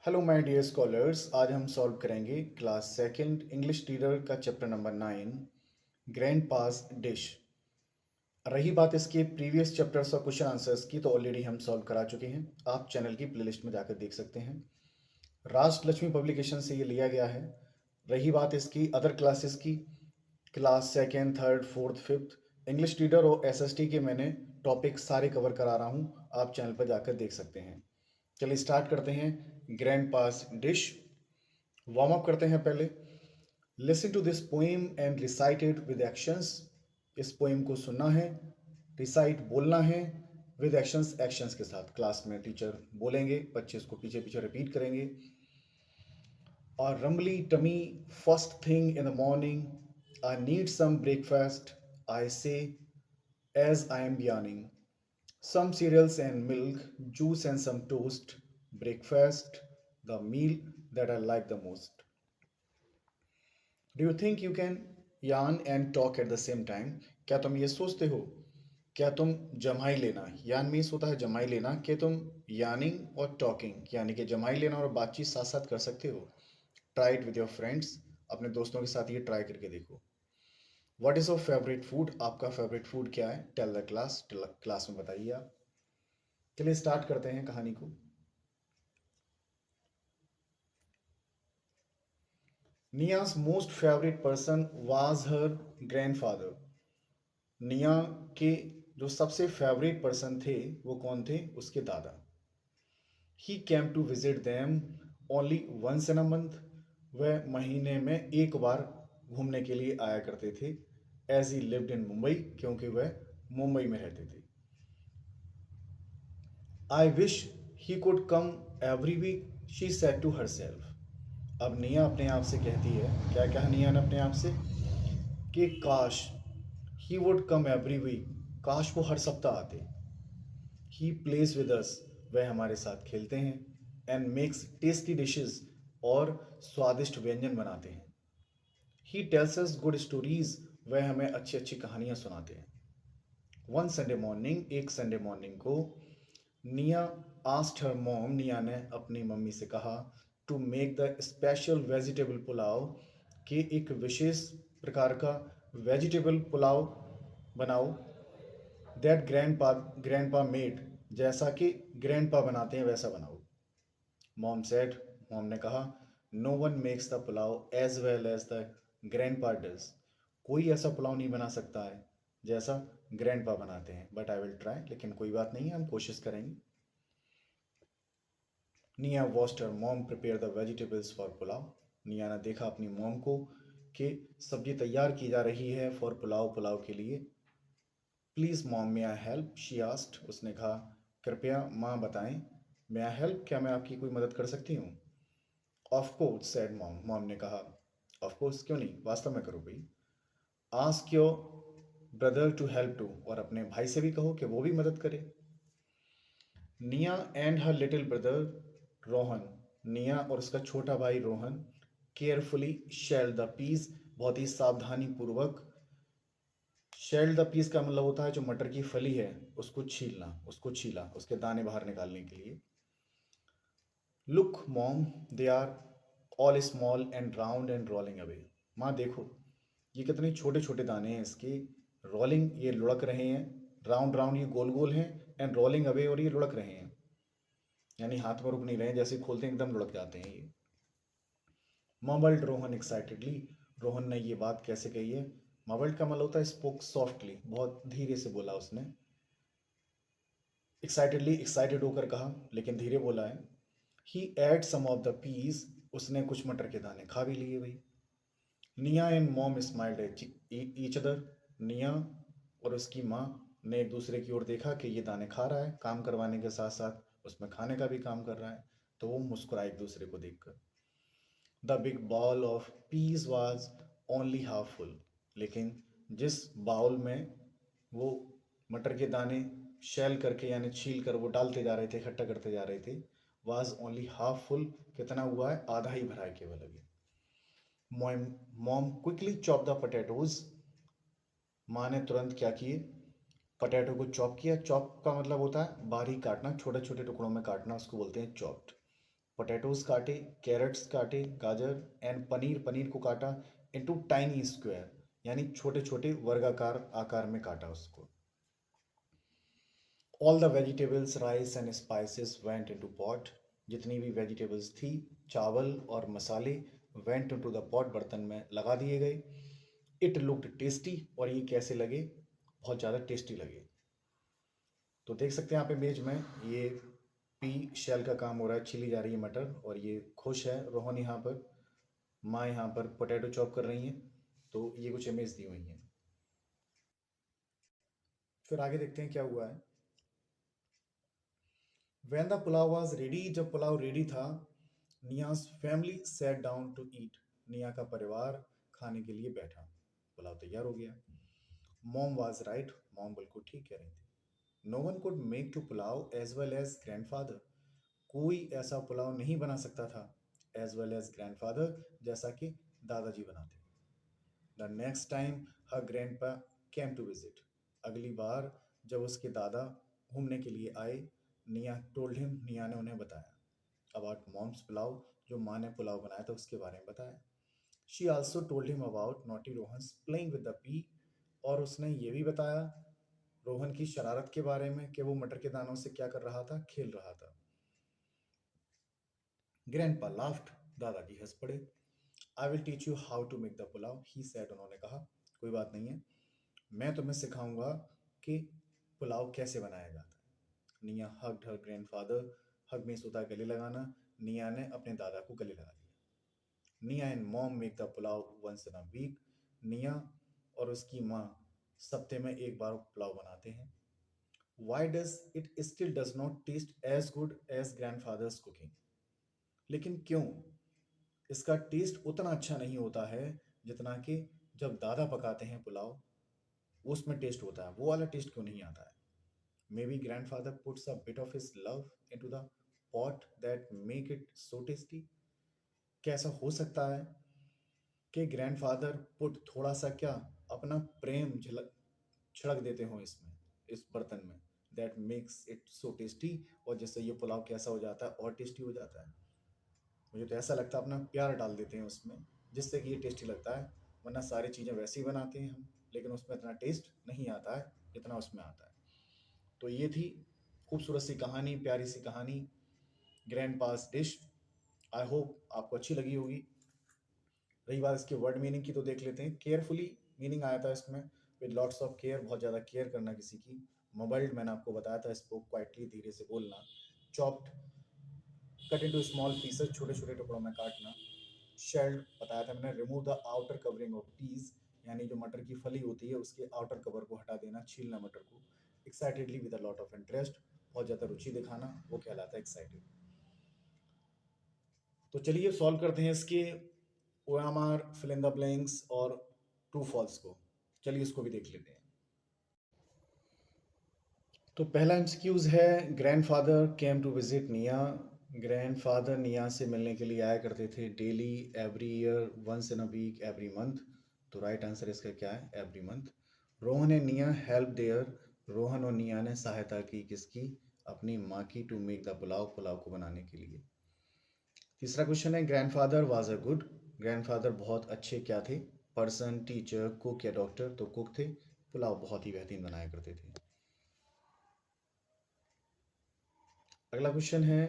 Hello my dear scholars. आज हम solve करेंगे क्लास सेकंड इंग्लिश रीडर का चैप्टर नंबर 9 ग्रैंड पास डिश। रही बात इसके प्रीवियस चैप्टर्स और क्वेश्चन आंसर्स की, तो ऑलरेडी हम सॉल्व करा चुके हैं। आप चैनल की प्लेलिस्ट में जाकर देख सकते हैं। राष्ट्र लक्ष्मी पब्लिकेशन से ये लिया गया है। रही बात इसकी अदर क्लासेस की, class second, third, fourth, fifth English reader और एसएसटी के मैंने टॉपिक सारे कवर करा रहा हूँ। आप चैनल पर जाकर देख सकते हैं। चलिए स्टार्ट करते हैं। Grandpa's dish warm up करते हैं पहले। Listen to this poem and recite it with actions. इस पोएम को सुनना है, रिसाइट बोलना है विद एक्शंस, एक्शंस के साथ। क्लास में टीचर बोलेंगे, बच्चे इसको पीछे पीछे रिपीट करेंगे। और rumbly tummy first thing in the morning, I need some breakfast, I say as I am yawning. Some cereals and milk, juice and some toast. Breakfast, the meal that I like the most. Do you think you can yarn and talk at the same time? क्या तुम ये सोचते हो? क्या तुम जमाई लेना, यान मीन्स होता है जमाई लेना, कि तुम यानिंग और टॉकिंग यानी कि जमाई लेना और बातचीत साथ साथ कर सकते हो? Try it with your friends. अपने दोस्तों के साथ ये ट्राई करके देखो। What is your favourite food? आपका फेवरेट फूड क्या है? टेल द क्लास, क्लास में बताइए आप। चलिए स्टार्ट करते हैं कहानी को। निया's most favorite person was her grandfather. निया के जो सबसे फेवरेट पर्सन थे वो कौन थे? उसके दादा। He came to visit them only once in a month. वह महीने में एक बार घूमने के लिए आया करते थे। As he lived in Mumbai, क्योंकि वह मुंबई में रहते थे। I wish he could come every week, she said to herself. अब निया अपने आप से कहती है, क्या कहा निया ने अपने आप से? कि काश he would come every week, काश वो हर सप्ताह आते। ही प्लेज विद अस, वह हमारे साथ खेलते हैं। एंड मेक्स टेस्टी डिशेस, और स्वादिष्ट व्यंजन बनाते हैं। He tells us good stories, वह हमें अच्छी अच्छी कहानियां सुनाते हैं। वन संडे मॉर्निंग, एक संडे मॉर्निंग को, निया आस्क्ड हर मॉम, निया ने अपनी मम्मी से कहा, to make the special vegetable pulao, कि एक विशेष प्रकार का वेजिटेबल पुलाव बनाओ। दैट ग्रैंडपा मेड, जैसा कि ग्रैंडपा बनाते हैं वैसा बनाओ। मॉम सेड, मॉम ने कहा, no one makes the pulao as well as the grandpa does. कोई ऐसा पुलाव नहीं बना सकता है जैसा ग्रैंडपा बनाते हैं, बट आई विल ट्राई, लेकिन कोई बात नहीं है, हम कोशिश करेंगे। निया watched her mom prepare the vegetables for pulao. निया ने देखा अपनी मॉम को कि सब्जी तैयार की जा रही है फॉर पुलाव, पुलाव के लिए। Please mom may I help, she asked, उसने कहा, कृपया माँ बताएं, मे आई हेल्प, क्या मैं आपकी कोई मदद कर सकती हूँ? Of course said mom, mom ने कहा, ऑफ कोर्स क्यों नहीं, वास्तव में करो भाई। Ask your brother to help too, और अपने भाई से भी कहो कि वो भी मदद करे। Nia and her little brother Rohan, Nia और उसका छोटा भाई Rohan, carefully shell the peas, बहुत ही सावधानी पूर्वक। शेल्ड द पीस का मतलब होता है जो मटर की फली है उसको छीलना, उसको छीला, उसके दाने बाहर निकालने के लिए। Look mom, they are all small and round and rolling away. माँ देखो, ये कितने छोटे छोटे दाने हैं इसके। रोलिंग, ये लुढ़क रहे हैं। राउंड राउंड, ये गोल गोल हैं। एंड रोलिंग अवे, और ये लुढ़क रहे हैं, यानी हाथ में रुक नहीं रहे हैं, जैसे खोलते हैं एकदम लुढ़क जाते हैं ये। मबल्ड रोहन एक्साइटेडली, रोहन ने ये बात कैसे कही है? मबल्ड का मतलब होता है स्पोक सॉफ्टली, बहुत धीरे से बोला उसने। एक्साइटेडली, एक्साइटेड होकर कहा, लेकिन धीरे बोला है। He add some of the peas, उसने कुछ मटर के दाने खा भी लिए भाई। निया and mom smiled at each other, निया और उसकी माँ ने एक दूसरे की ओर देखा कि ये दाने खा रहा है, काम करवाने के साथ साथ उसमें खाने का भी काम कर रहा है, तो वो मुस्कुराए एक दूसरे को देखकर। The big bowl of peas was only half full, लेकिन जिस बाउल में वो मटर के दाने शैल करके यानी छील कर वो डालते जा रहे थे, इकट्ठा करते जा रहे थे, वाज ओनली हाफ फुल, कितना हुआ है? आधा ही भरा है केवल अभी। Mom mom quickly chop the potatoes, माँ ने तुरंत क्या किए? पोटैटो को चॉप किया। चॉप का मतलब होता है बारीक काटना, छोटे छोटे टुकड़ों में काटना, उसको बोलते हैं चॉप्ड। पोटैटोज काटे, कैरेट्स काटे, गाजर एंड पनीर, पनीर को काटा इनटू टाइनी स्क्वायर, यानी छोटे छोटे वर्गाकार आकार में काटा उसको। All the vegetables, rice and spices went into pot, जितनी भी वेजिटेबल्स थी, चावल और मसाले वेंट इनटू द पॉट, बर्तन में लगा दिए गए। इट लुक्ड टेस्टी, और ये कैसे लगे, बहुत ज़्यादा टेस्टी लगे। तो देख सकते हैं आप इमेज में, ये पी शेल का काम हो रहा है, छिली जा रही है मटर, और ये खुश है रोहन यहाँ पर, माँ यहाँ पर पोटैटो चॉप कर रही हैं। तो ये कुछ इमेज दी हुई हैं। फिर आगे देखते हैं क्या हुआ है। When the pulao was ready, जब पुलाव रेडी था, नियाज family sat down to eat, निया का परिवार खाने के लिए बैठा। पुलाव तैयार हो गया। मॉम was right, मॉम बिल्कुल ठीक कह रही थी। No one could make to pulao as well as grandfather, कोई ऐसा पुलाव नहीं बना सकता था as well as grandfather, जैसा कि दादाजी बनाते। The next time her grandpa came to visit, अगली बार जब उसके दादा घूमने के लिए आए, निया told him, निया ने उन्हें बताया about mom's पुलाव, जो माँ ने पुलाव बनाया था उसके बारे में बताया। She also told him about naughty Rohan's playing with the pea, और उसने ये भी बताया रोहन की शरारत के बारे में कि वो मटर के दानों से क्या कर रहा था, खेल रहा था। Grandpa laughed, दादाजी हंस पड़े। I will teach you how to make the pulao, he said, उन्होंने कहा कोई बात नहीं है, मैं तुम्हें सिखाऊंगा कि पुलाव कैसे बनाया जाता है। निया हग्ड हर ग्रैंडफादर, हग में होता है गले लगाना, निया ने अपने दादा को गले लगा लिया। Nia and mom make the pulao once in a week, Nia और उसकी माँ सप्ते में एक बार पुलाव बनाते हैं। Why does it still does not taste as good as grandfather's cooking? लेकिन क्यों इसका टेस्ट उतना अच्छा नहीं होता है जितना कि जब दादा पकाते हैं पुलाव, उसमें टेस्ट होता है, वो वाला टेस्ट क्यों नहीं आता है? Maybe grandfather puts a bit of his love into the pot that make it so tasty. क्या ऐसा हो सकता है कि ग्रैंडफादर पुट थोड़ा सा क्या अपना प्रेम झलक छिड़क देते हो इसमें, इस बर्तन में, that makes it so tasty, और जिससे ये पुलाव कैसा हो जाता है, और टेस्टी हो जाता है। मुझे तो ऐसा लगता है अपना प्यार डाल देते हैं उसमें, जिससे कि ये टेस्टी लगता है, वरना सारी चीज़ें वैसे ही बनाते हैं हम, लेकिन उसमें इतना टेस्ट नहीं आता है जितना उसमें आता है। तो ये थी खूबसूरत सी कहानी, प्यारी सी कहानी, grand pass dish. I hope आपको अच्छी लगी होगी। रही बात इसके वर्ड मीनिंग की, तो देख लेते हैं। केयरफुली मीनिंग आया था इसमें, विद लॉट्स ऑफ केयर, बहुत ज़्यादा केयर करना किसी की। मोबाइल्ड मैंने आपको बताया था, स्पोक क्वाइटली, धीरे से बोलना। Chopped, cut into small pieces, छोटे छोटे टुकड़ों में काटना। शेल्ड बताया था मैंने, remove the outer covering of peace, यानी जो मटर की फली होती है उसके आउटर कवर को हटा देना, छीलना मटर को। Excitedly with a lot of interest, बहुत ज़्यादा रुचि दिखाना, वो कहलाता है एक्साइटेड। तो चलिए सॉल्व करते हैं इसके OMR, fill in the blanks और ट्रू फॉल्स को। चलिए इसको भी देख लेते हैं। तो पहला एमसीक्यूज है, grandfather came to visit Nia, grandfather Nia से मिलने के लिए आया करते थे daily, every year, once in a week, every month. तो राइट आंसर इसका क्या है, every month. Rohan and Nia help there, Rohan और निया ने सहायता की किसकी, अपनी माँ की, to make the pulao, pulao को बनाने के लिए। तीसरा क्वेश्चन है, grandfather was a good, grandfather बहुत अच्छे क्या थे, पर्सन, टीचर, कुक या डॉक्टर, तो कुक थे, पुलाव बहुत ही बेहतरीन बनाया करते थे। अगला क्वेश्चन है,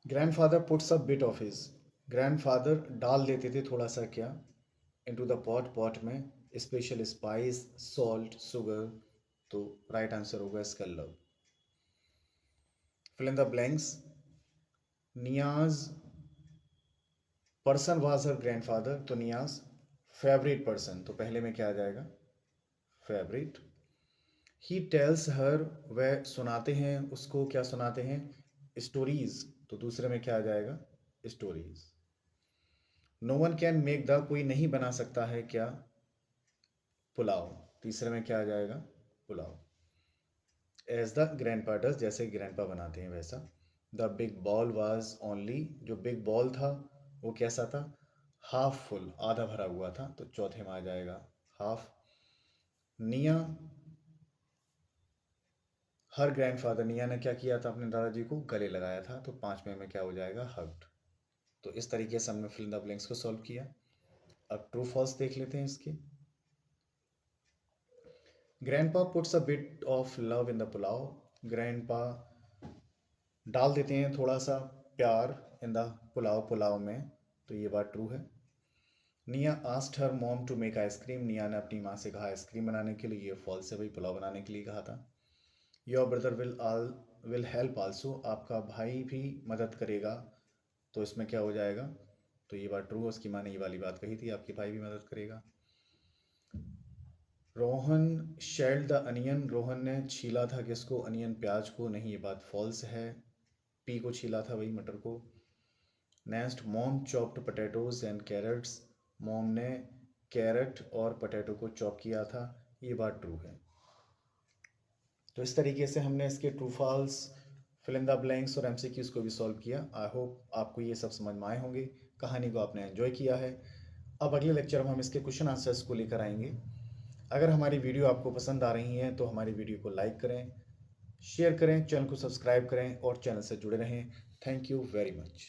grandfather puts a bit of his, grandfather डाल देते थे थोड़ा सा क्या, इनटू द पॉट, पॉट में, स्पेशल स्पाइस, सॉल्ट, शुगर। तो राइट आंसर होगा इसका love. Fill in the blanks, Nia's person was her grandfather, तो नियाज फेवरेट पर्सन, तो पहले में क्या आ जाएगा, फेवरेट। ही टेल्स हर, वह सुनाते हैं उसको, क्या सुनाते हैं, स्टोरीज, तो दूसरे में क्या आ जाएगा, stories. No one can make the, कोई नहीं बना सकता है क्या, पुलाव, तीसरे में क्या आ जाएगा, pulao. As the grandpa does, जैसे ग्रैंडपा बनाते हैं वैसा। The big bowl was only, जो बिग बॉल था वो कैसा था, हाफ फुल, आधा भरा हुआ था, तो चौथे में आ जाएगा हाफ। निया हर ग्रैंडफादर, निया ने क्या किया था, अपने दादाजी को गले लगाया था, तो 5वें में क्या हो जाएगा, हग्ड। तो इस तरीके से हमने फिल इन द ब्लैंक्स को सॉल्व किया। अब ट्रू फॉल्स देख लेते हैं इसके। Grandpa puts a bit of love in the pulao. Grandpa डाल देते हैं थोड़ा सा प्यार इन द पुलाव, पुलाव में, तो ये बात ट्रू है। Nia asked her mom to make ice cream. Nia ने अपनी माँ से कहा आइसक्रीम बनाने के लिए, ये फॉल्स है, भाई पुलाव बनाने के लिए कहा था। Your brother will help also. आपका भाई भी मदद करेगा, तो इसमें क्या हो जाएगा, तो ये बात ट्रू है, उसकी माँ ने ये वाली बात कही थी, आपके भाई भी मदद करेगा। Rohan shelled the onion. Rohan ने छीला था किसको, अनियन प्याज को, नहीं ये बात फॉल्स है, पी को छीला था, वही मटर को। Next, mom chopped potatoes and carrots. Mom ने कैरेट और पोटैटो को चॉप किया था, ये बात ट्रू है। तो इस तरीके से हमने इसके true false, fill in the blanks और एमसीक्यूज को भी सॉल्व किया। आई होप आपको ये सब समझ में आए होंगे, कहानी को आपने एंजॉय किया है। अब अगले लेक्चर में हम इसके क्वेश्चन आंसर्स को लेकर आएंगे। अगर हमारी वीडियो आपको पसंद आ रही है तो हमारी वीडियो को लाइक करें, शेयर करें, चैनल को सब्सक्राइब करें और चैनल से जुड़े रहें। Thank you very much.